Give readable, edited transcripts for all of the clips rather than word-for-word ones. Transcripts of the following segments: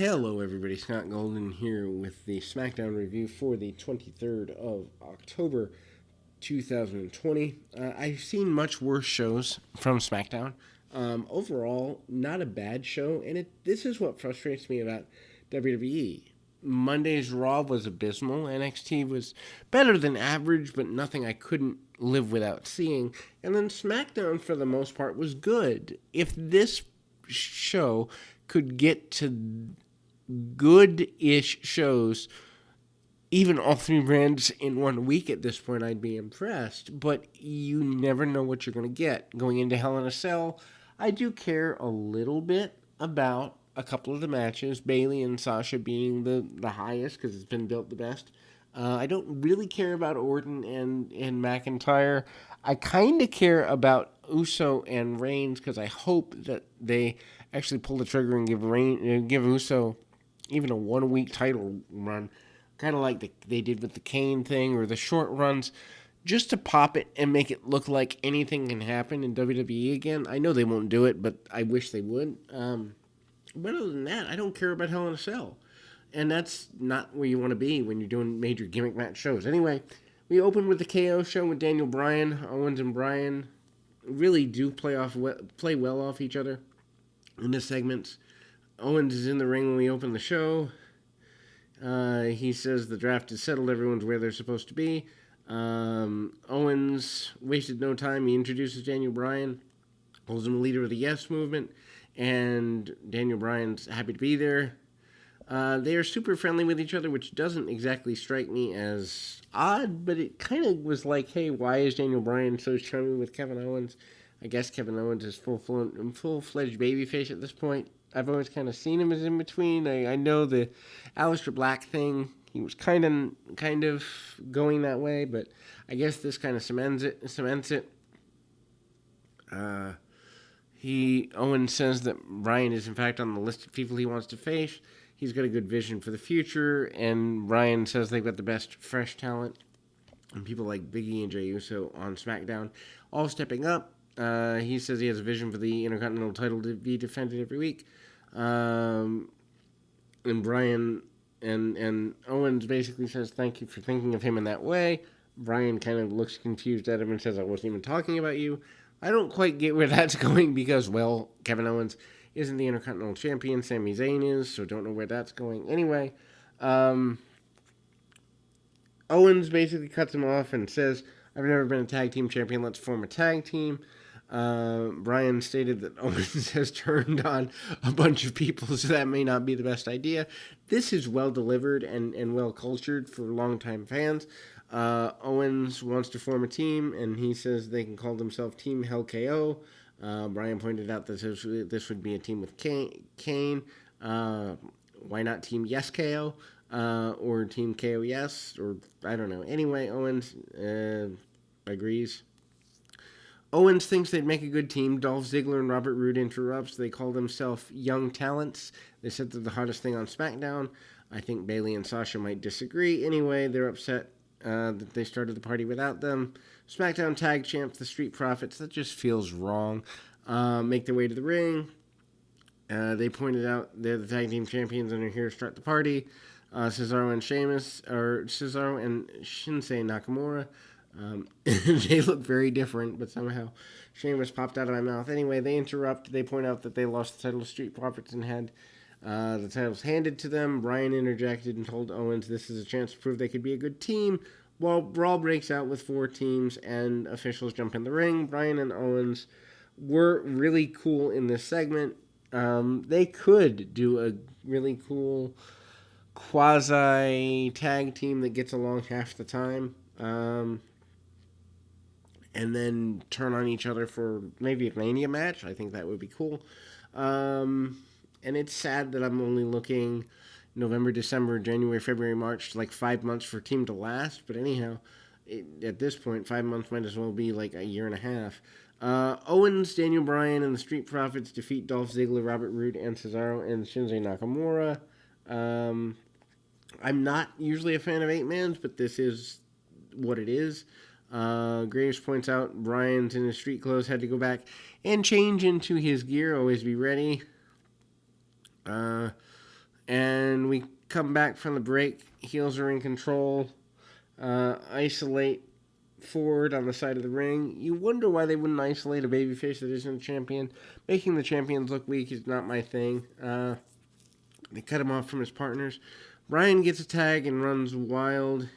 Hello, everybody. Scott Golden here with the SmackDown review for the 23rd of October, 2020. I've seen much worse shows from SmackDown. Overall, not a bad show, and this is what frustrates me about WWE. Monday's Raw was abysmal. NXT was better than average, but nothing I couldn't live without seeing. And then SmackDown, for the most part, was good. If this show could get to good-ish shows, even all three brands in 1 week at this point, I'd be impressed. But you never know what you're going to get. Going into Hell in a Cell, I do care a little bit about a couple of the matches, Bayley and Sasha being the highest because it's been built the best. I don't really care about Orton and McIntyre. I kind of care about Uso and Reigns because I hope that they actually pull the trigger and give Uso even a 1 week title run, kind of like they did with the Kane thing or the short runs, just to pop it and make it look like anything can happen in WWE again. I know they won't do it, but I wish they would. But other than that, I don't care about Hell in a Cell. And that's not where you want to be when you're doing major gimmick match shows. Anyway, we opened with the KO show with Daniel Bryan. Owens and Bryan really do play well off each other in the segments. Owens is in the ring when we open the show. He says the draft is settled. Everyone's where they're supposed to be. Owens wasted no time. He introduces Daniel Bryan, calls him a leader of the Yes movement, and Daniel Bryan's happy to be there. They are super friendly with each other, which doesn't exactly strike me as odd, but it kind of was like, hey, why is Daniel Bryan so charming with Kevin Owens? I guess Kevin Owens is full-fledged babyface at this point. I've always kind of seen him as in between. I know the Aleister Black thing, he was kind of going that way, but I guess this kind of cements it. Owens says that Bryan is in fact on the list of people he wants to face. He's got a good vision for the future, and Bryan says they've got the best fresh talent, and people like Big E and Jey Uso on SmackDown all stepping up. He says he has a vision for the Intercontinental title to be defended every week. And Bryan and Owens basically says thank you for thinking of him in that way. Bryan kind of looks confused at him and says, I wasn't even talking about you. I don't quite get where that's going because, well, Kevin Owens isn't the Intercontinental Champion. Sami Zayn is, so don't know where that's going. Anyway, Owens basically cuts him off and says, I've never been a tag team champion. Let's form a tag team. Bryan stated that Owens has turned on a bunch of people, so that may not be the best idea. This is well delivered and well cultured for longtime fans. Owens wants to form a team, and he says they can call themselves Team Hell KO. Bryan pointed out that this would be a team with Kane. Why not Team Yes KO? Or Team KO Yes? Or I don't know. Anyway, Owens agrees. Owens thinks they'd make a good team. Dolph Ziggler and Robert Roode interrupts. They call themselves Young Talents. They said they're the hottest thing on SmackDown. I think Bayley and Sasha might disagree. Anyway, they're upset that they started the party without them. SmackDown Tag Champs, the Street Profits. That just feels wrong. Make their way to the ring. They pointed out they're the tag team champions and are here to start the party. Cesaro and Shinsuke Nakamura. They look very different, but somehow Sheamus popped out of my mouth. Anyway, they interrupt. They point out that they lost the title to Street Profits and had the titles handed to them. Bryan interjected and told Owens this is a chance to prove they could be a good team. Well, Brawl breaks out with 4 teams and officials jump in the ring. Bryan and Owens were really cool in this segment. They could do a really cool quasi-tag team that gets along half the time. And then turn on each other for maybe a Mania match. I think that would be cool. And it's sad that I'm only looking November, December, January, February, March, like 5 months for a team to last. But anyhow, at this point, 5 months might as well be like a year and a half. Owens, Daniel Bryan, and the Street Profits defeat Dolph Ziggler, Robert Roode, and Cesaro and Shinsuke Nakamura. I'm not usually a fan of 8-mans, but this is what it is. Graves points out Bryan's in his street clothes, had to go back and change into his gear, always be ready. And we come back from the break. Heels are in control. Isolate forward on the side of the ring. You wonder why they wouldn't isolate a babyface that isn't a champion. Making the champions look weak is not my thing. They cut him off from his partners. Bryan gets a tag and runs wild.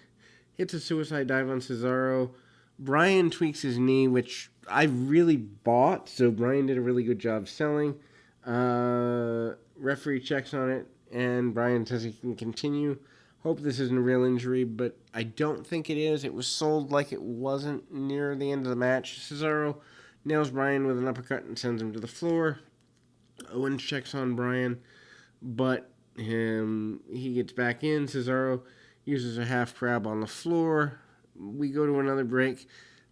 Hits a suicide dive on Cesaro. Bryan tweaks his knee, which I really bought, so Bryan did a really good job selling. Referee checks on it, and Bryan says he can continue. Hope this isn't a real injury, but I don't think it is. It was sold like it wasn't near the end of the match. Cesaro nails Bryan with an uppercut and sends him to the floor. Owens checks on Bryan, but he gets back in. Cesaro uses a half crab on the floor. We go to another break.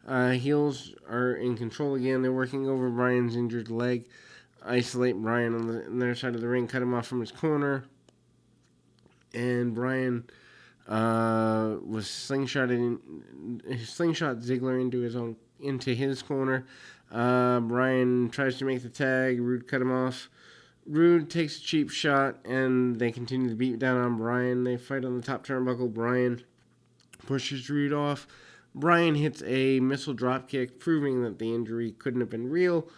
Heels are in control again. They're working over Bryan's injured leg. Isolate Bryan on the other side of the ring, cut him off from his corner. And Bryan was slingshot Ziggler into his corner. Bryan tries to make the tag. Rude cut him off. Rude takes a cheap shot, and they continue to beat down on Bryan. They fight on the top turnbuckle. Bryan pushes Rude off. Bryan hits a missile dropkick, proving that the injury couldn't have been real.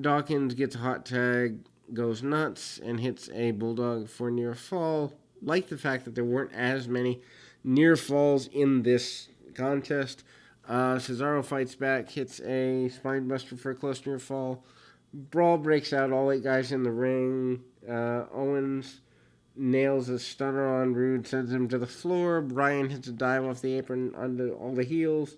Dawkins gets a hot tag, goes nuts, and hits a bulldog for near fall. Like the fact that there weren't as many near falls in this contest. Cesaro fights back, hits a spinebuster for a close near fall. Brawl breaks out, all 8 guys in the ring. Owens nails a stunner on Rude, sends him to the floor. Bryan hits a dive off the apron onto all the heels.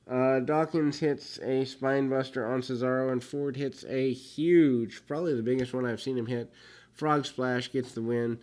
Dawkins hits a spinebuster on Cesaro, and Ford hits a huge, probably the biggest one I've seen him hit. Frog Splash gets the win.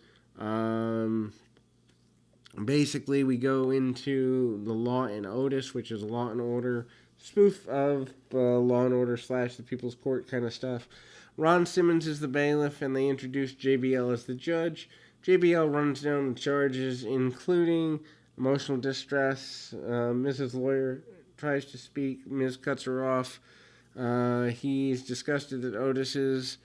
Basically, we go into the Law and Otis, which is a Law and Order spoof of Law and Order / the People's Court kind of stuff. Ron Simmons is the bailiff, and they introduce JBL as the judge. JBL runs down the charges, including emotional distress. Mrs. Lawyer tries to speak. Miz cuts her off. He's disgusted that Otis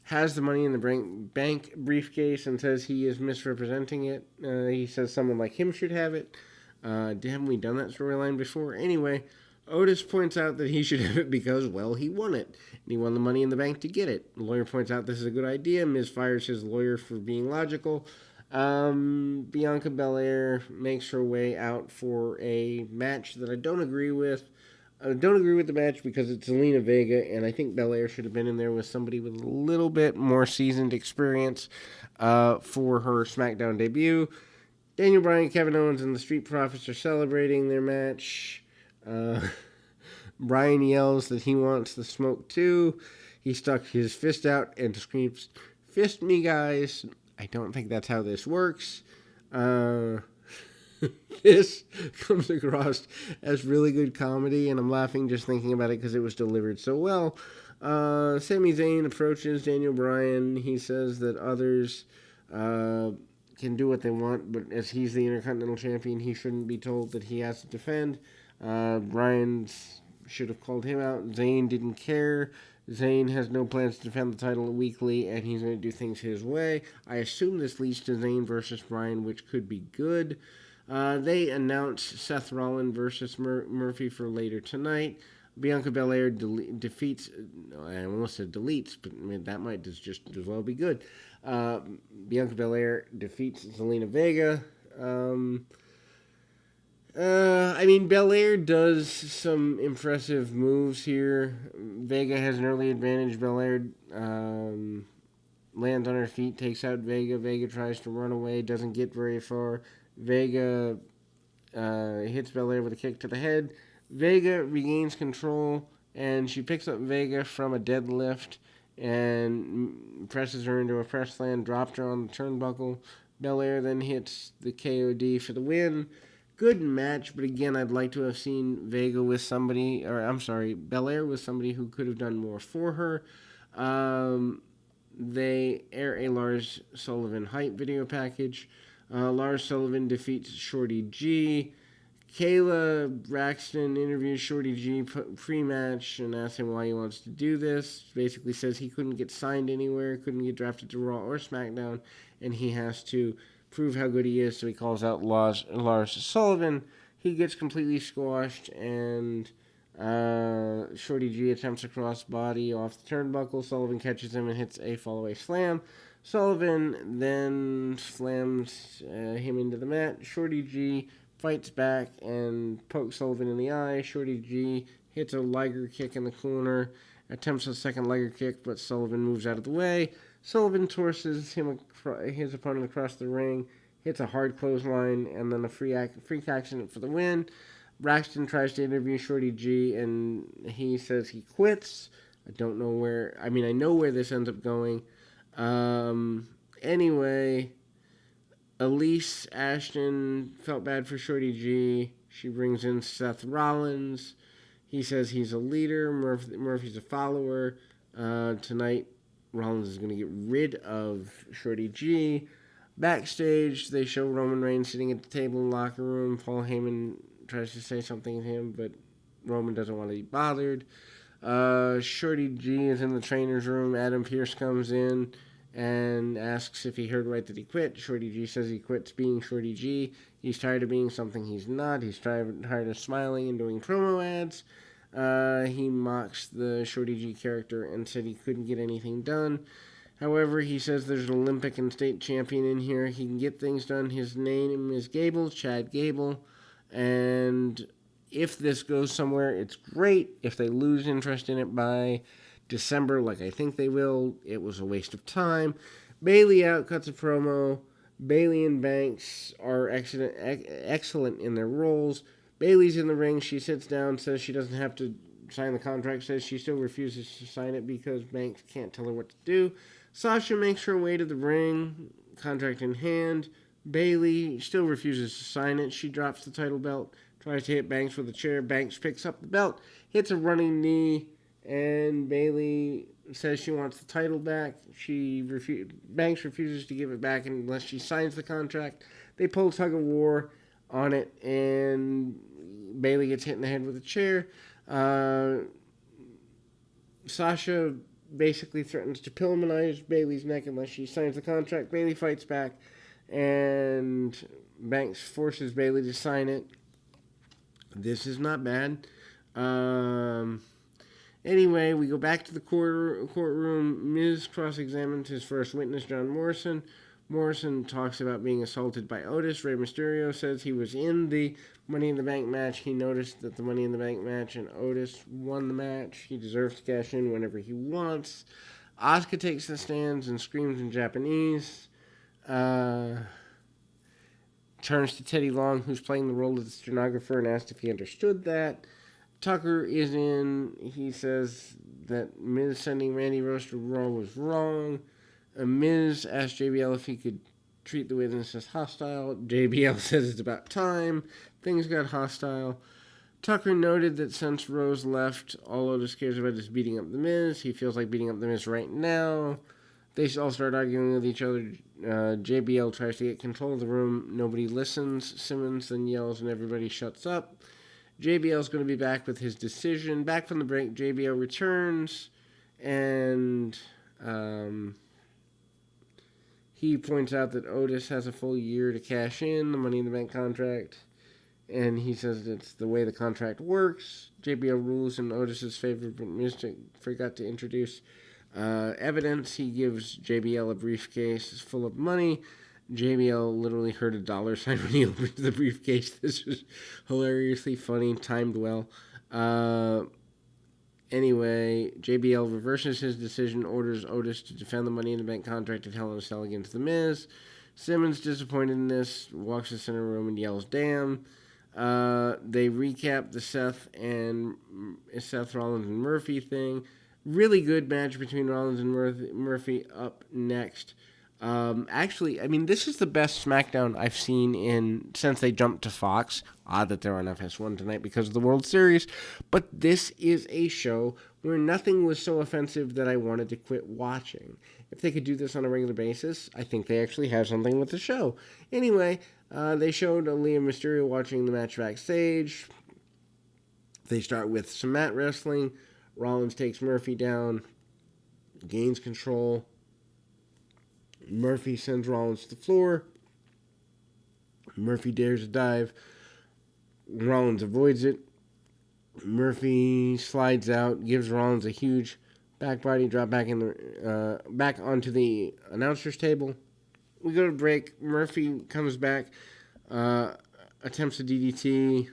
has the money in the bank briefcase and says he is misrepresenting it. He says someone like him should have it. Haven't we done that storyline before? Anyway, Otis points out that he should have it because, well, he won it. And he won the money in the bank to get it. The lawyer points out this is a good idea. Miz fires his lawyer for being logical. Bianca Belair makes her way out for a match that I don't agree with. I don't agree with the match because it's Zelina Vega, and I think Belair should have been in there with somebody with a little bit more seasoned experience for her SmackDown debut. Daniel Bryan, Kevin Owens, and the Street Profits are celebrating their match. Bryan yells that he wants the smoke too. He stuck his fist out and screams, "Fist me, guys." I don't think that's how this works. This comes across as really good comedy, and I'm laughing just thinking about it because it was delivered so well. Sami Zayn approaches Daniel Bryan. He says that others can do what they want, but as he's the Intercontinental Champion, he shouldn't be told that he has to defend. Bryan should have called him out. Zayn didn't care. Zayn has no plans to defend the title weekly, and he's going to do things his way. I assume this leads to Zayn versus Bryan, which could be good. They announce Seth Rollins versus Murphy for later tonight. Bianca Belair defeats, I almost said deletes, but that might just as well be good. Bianca Belair defeats Zelina Vega. Belair does some impressive moves here. Vega has an early advantage. Belair lands on her feet, takes out Vega. Vega tries to run away, doesn't get very far. Vega hits Belair with a kick to the head. Vega regains control, and she picks up Vega from a deadlift and presses her into a press slam, dropped her on the turnbuckle. Belair then hits the KOD for the win. Good match, but again, I'd like to have seen Belair with somebody who could have done more for her. They air a Lars Sullivan hype video package. Lars Sullivan defeats Shorty G. Kayla Braxton interviews Shorty G pre-match and asks him why he wants to do this. Basically says he couldn't get signed anywhere, couldn't get drafted to Raw or SmackDown, and he has to prove how good he is, so he calls out Lars Sullivan. He gets completely squashed, and Shorty G attempts a crossbody off the turnbuckle. Sullivan catches him and hits a fallaway slam. Sullivan then slams him into the mat. Shorty G fights back and pokes Sullivan in the eye. Shorty G hits a Liger kick in the corner, attempts a second Liger kick, but Sullivan moves out of the way. Sullivan torses his opponent across the ring, hits a hard clothesline, and then a freak accident for the win. Braxton tries to interview Shorty G, and he says he quits. I know where this ends up going. Anyway, Elise Ashton felt bad for Shorty G. She brings in Seth Rollins. He says he's a leader. Murphy's a follower. Tonight, Rollins is going to get rid of Shorty G. Backstage, they show Roman Reigns sitting at the table in the locker room. Paul Heyman tries to say something to him, but Roman doesn't want to be bothered. Shorty G is in the trainer's room. Adam Pearce comes in and asks if he heard right that he quit. Shorty G says he quits being Shorty G. He's tired of being something he's not. He's tired of smiling and doing promo ads. He mocks the Shorty G character and said he couldn't get anything done. However, he says there's an Olympic and state champion in here. He can get things done. His name is Gable, Chad Gable. And if this goes somewhere, it's great. If they lose interest in it by December, like I think they will, it was a waste of time. Bayley outcuts a promo. Bayley and Banks are excellent in their roles. Bayley's in the ring. She sits down, says she doesn't have to sign the contract, says she still refuses to sign it because Banks can't tell her what to do. Sasha makes her way to the ring, contract in hand. Bayley still refuses to sign it. She drops the title belt, tries to hit Banks with a chair. Banks picks up the belt, hits a running knee, and Bayley says she wants the title back. Banks refuses to give it back unless she signs the contract. They pull tug of war on it, and Bayley gets hit in the head with a chair. Sasha basically threatens to Pillmanize Bayley's neck unless she signs the contract. Bayley fights back, and Banks forces Bayley to sign it. This is not bad. Anyway, we go back to the courtroom. Miz cross-examines his first witness, John Morrison. Morrison talks about being assaulted by Otis. Rey Mysterio says he was in the Money in the Bank match. He noticed that the Money in the Bank match and Otis won the match. He deserves to cash in whenever he wants. Asuka takes the stands and screams in Japanese. Turns to Teddy Long, who's playing the role of the stenographer, and asked if he understood that. Tucker is in. He says that Miz sending Randy Rose to Raw was wrong. Miz asked JBL if he could treat the witness as hostile. JBL says it's about time. Things got hostile. Tucker noted that since Rose left, all Otis cares about is beating up The Miz. He feels like beating up The Miz right now. They all start arguing with each other. JBL tries to get control of the room. Nobody listens. Simmons then yells and everybody shuts up. JBL's going to be back with his decision. Back from the break, JBL returns, and he points out that Otis has a full year to cash in the Money in the Bank contract, and he says it's the way the contract works. JBL rules in Otis's favor, but Miz forgot to introduce evidence. He gives JBL a briefcase full of money. JBL literally heard a dollar sign when he opened the briefcase. This was hilariously funny, timed well. Anyway, JBL reverses his decision, orders Otis to defend the Money in the Bank contract at Hell in a Cell against The Miz. Simmons, disappointed in this, walks to the center room and yells, "Damn." They recap the Seth Rollins and Murphy thing. Really good match between Rollins and Murphy up next. Actually, I mean, this is the best SmackDown I've seen since they jumped to Fox. Odd that they're on FS1 tonight because of the World Series. But this is a show where nothing was so offensive that I wanted to quit watching. If they could do this on a regular basis, I think they actually have something with the show. Anyway, they showed Aaliyah Mysterio watching the match backstage. They start with some mat wrestling. Rollins takes Murphy down, gains control. Murphy sends Rollins to the floor. Murphy dares a dive. Rollins avoids it. Murphy slides out, gives Rollins a huge back body drop back onto the announcer's table. We go to break. Murphy comes back, attempts a DDT,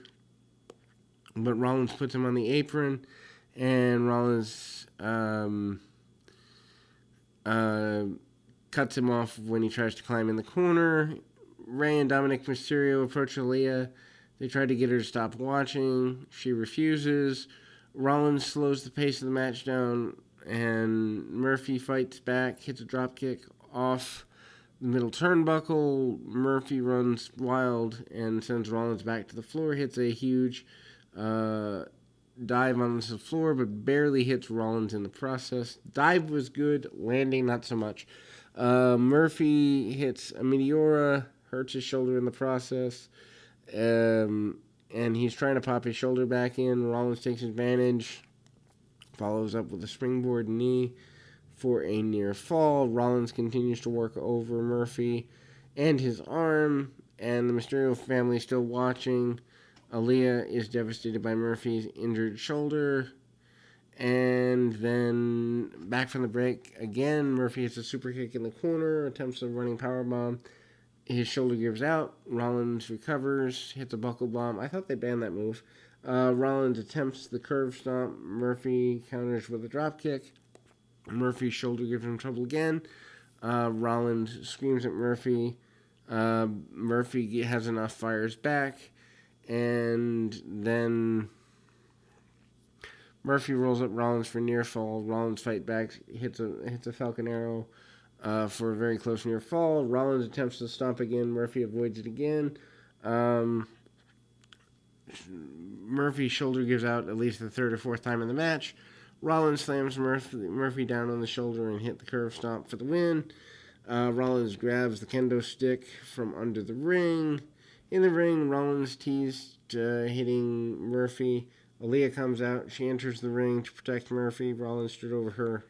but Rollins puts him on the apron, and Rollins cuts him off when he tries to climb in the corner. Rey and Dominic Mysterio approach Aaliyah. They try to get her to stop watching. She refuses. Rollins slows the pace of the match down, and Murphy fights back, hits a dropkick off the middle turnbuckle. Murphy runs wild and sends Rollins back to the floor, hits a huge dive on the floor, but barely hits Rollins in the process. Dive was good, landing not so much. Murphy hits a Meteora, hurts his shoulder in the process. And he's trying to pop his shoulder back in. Rollins takes advantage, follows up with a springboard knee for a near fall. Rollins continues to work over Murphy and his arm, and the Mysterio family is still watching. Aaliyah is devastated by Murphy's injured shoulder. And then back from the break again, Murphy hits a super kick in the corner, attempts a running powerbomb. His shoulder gives out. Rollins recovers, hits a buckle bomb. I thought they banned that move. Rollins attempts the curve stomp. Murphy counters with a drop kick. Murphy's shoulder gives him trouble again. Rollins screams at Murphy. Murphy has enough, fires back. And then Murphy rolls up Rollins for near fall. Rollins fight back, hits a Falcon Arrow. For a very close near fall. Rollins attempts to stomp again. Murphy avoids it again. Murphy's shoulder gives out at least the third or fourth time in the match. Rollins slams Murphy down on the shoulder and hit the curve stomp for the win. Rollins grabs the kendo stick from under the ring. In the ring, Rollins teased hitting Murphy. Aaliyah comes out. She enters the ring to protect Murphy. Rollins stood over her.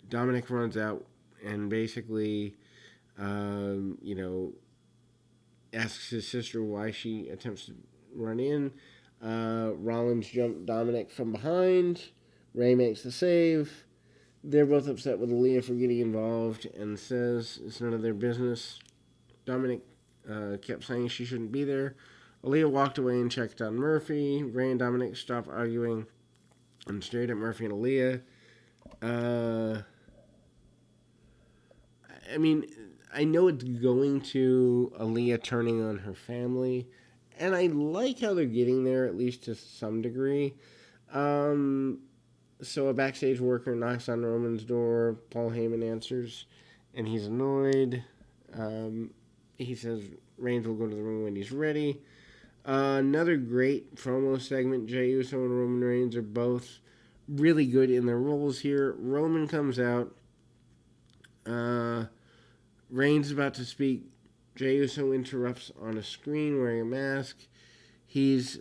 Dominic runs out and basically, asks his sister why she attempts to run in. Rollins jumped Dominic from behind. Rey makes the save. They're both upset with Aaliyah for getting involved and says it's none of their business. Dominic kept saying she shouldn't be there. Aaliyah walked away and checked on Murphy. Rey and Dominic stopped arguing and stared at Murphy and Aaliyah. I know it's going to Aaliyah turning on her family, and I like how they're getting there, at least to some degree. So a backstage worker knocks on Roman's door. Paul Heyman answers, and he's annoyed. He says Reigns will go to the ring when he's ready. Another great promo segment. Jey Uso and Roman Reigns are both really good in their roles here. Roman comes out. Reigns is about to speak. Jey Uso interrupts on a screen wearing a mask. He's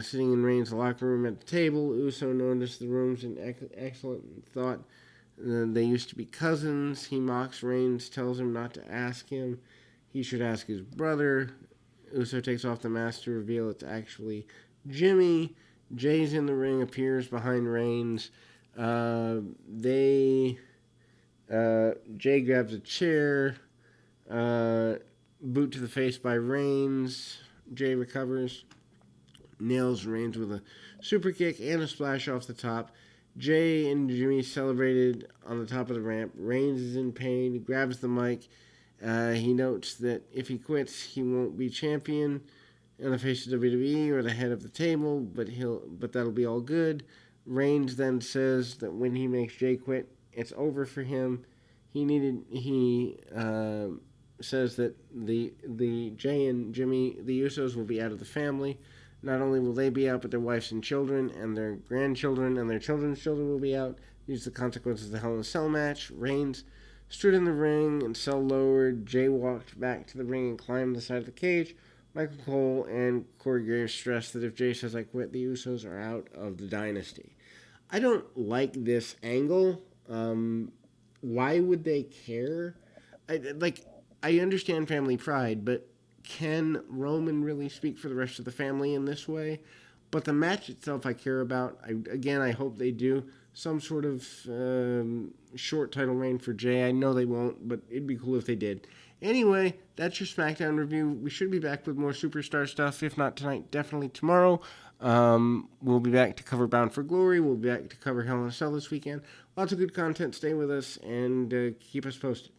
sitting in Reigns' locker room at the table. Uso noticed the room's an excellent thought. They used to be cousins. He mocks Reigns, tells him not to ask him. He should ask his brother. Uso takes off the mask to reveal it's actually Jimmy. Jay's in the ring, appears behind Reigns. Jay grabs a chair, boot to the face by Reigns. Jay recovers, nails Reigns with a super kick and a splash off the top. Jay and Jimmy celebrated on the top of the ramp. Reigns is in pain. He grabs the mic. He notes that if he quits, he won't be champion in the face of WWE or the head of the table, but that'll be all good. Reigns then says that when he makes Jay quit, it's over for him. He says that the Jay and Jimmy, the Usos, will be out of the family. Not only will they be out, but their wives and children and their grandchildren and their children's children will be out. These are the consequences of the Hell in a Cell match. Reigns stood in the ring and Cell lowered. Jay walked back to the ring and climbed the side of the cage. Michael Cole and Corey Graves stressed that if Jay says I quit, the Usos are out of the dynasty. I don't like this angle. why would they care? I understand family pride, but can Roman really speak for the rest of the family in this way? But the match itself, I care about. I hope they do some sort of short title reign for Jay. I know they won't, but it'd be cool if they did. Anyway, that's your SmackDown review. We should be back with more superstar stuff. If not tonight, definitely tomorrow. We'll be back to cover Bound for Glory. We'll be back to cover Hell in a Cell this weekend. Lots of good content. Stay with us and keep us posted.